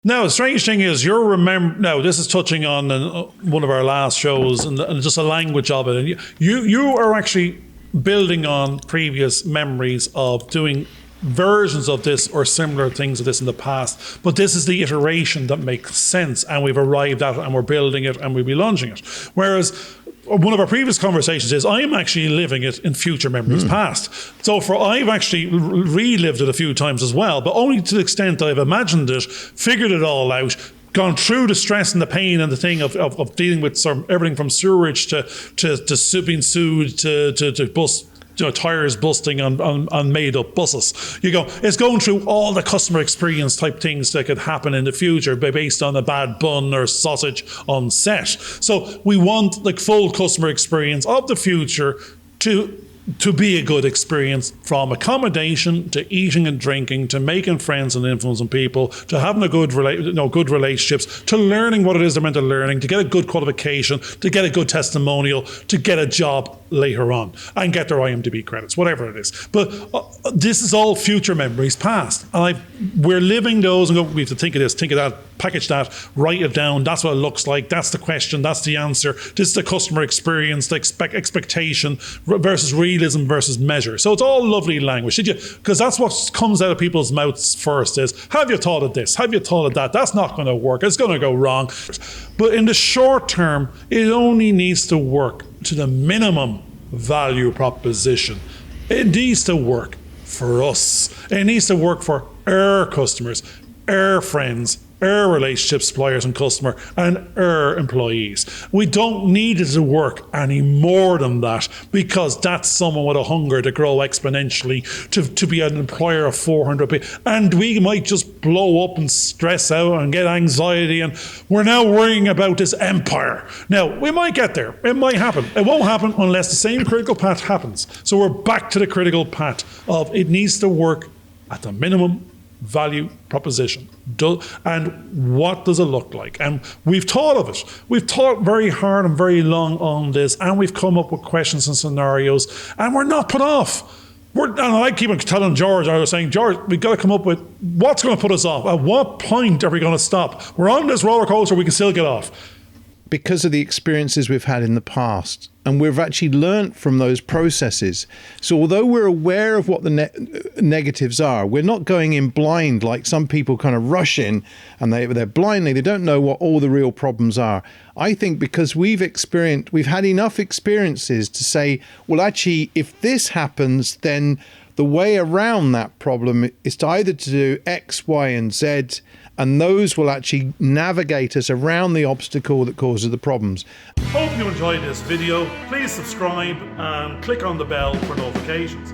Now, the strange thing is, now, this is touching on one of our last shows and just the language of it. And you are actually building on previous memories of doing versions of this or similar things of this in the past. But this is the iteration that makes sense, and we've arrived at it, and we're building it, and we'll be launching it. Whereas one of our previous conversations is I am actually living it in future memories past. So I've actually relived it a few times as well, but only to the extent that I've imagined it, figured it all out, gone through the stress and the pain and the thing of dealing with everything from sewerage to being sued to bus tires busting on made up buses. It's going through all the customer experience type things that could happen in the future based on a bad bun or sausage on set. So we want like full customer experience of the future to be a good experience, from accommodation to eating and drinking to making friends and influencing people to having a good relationships to learning what it is they're meant to learning, to get a good qualification, to get a good testimonial, to get a job later on and get their IMDb credits, whatever it is. But this is all future memories past, and we're living those and we have to think of this, think of that, package that, write it down. That's what it looks like. That's the question. That's the answer. This is the customer experience, the expectation versus realism versus measure. So it's all lovely language. Because that's what comes out of people's mouths first is, have you thought of this? Have you thought of that? That's not going to work. It's going to go wrong. But in the short term, it only needs to work to the minimum value proposition. It needs to work for us. It needs to work for our customers, our friends, our relationship suppliers and customer, and our employees. We don't need it to work any more than that, because that's someone with a hunger to grow exponentially, to be an employer of 400 people. And we might just blow up and stress out and get anxiety, and we're now worrying about this empire. Now, we might get there. It might happen. It won't happen unless the same critical path happens. So we're back to the critical path of it needs to work at the minimum value proposition. And what does it look like? And we've thought of it. We've thought very hard and very long on this, and we've come up with questions and scenarios, and we're not put off. And I keep on telling George, I was saying, George, we've got to come up with what's going to put us off. At what point are we going to stop? We're on this roller coaster, we can still get off. Because of the experiences we've had in the past, and we've actually learnt from those processes. So although we're aware of what the negatives are, we're not going in blind like some people kind of rush in and they're blindly, they don't know what all the real problems are. I think because we've had enough experiences to say, well, actually, if this happens, then the way around that problem is to either to do X, Y, and Z, and those will actually navigate us around the obstacle that causes the problems. Hope you enjoyed this video. Please subscribe and click on the bell for notifications.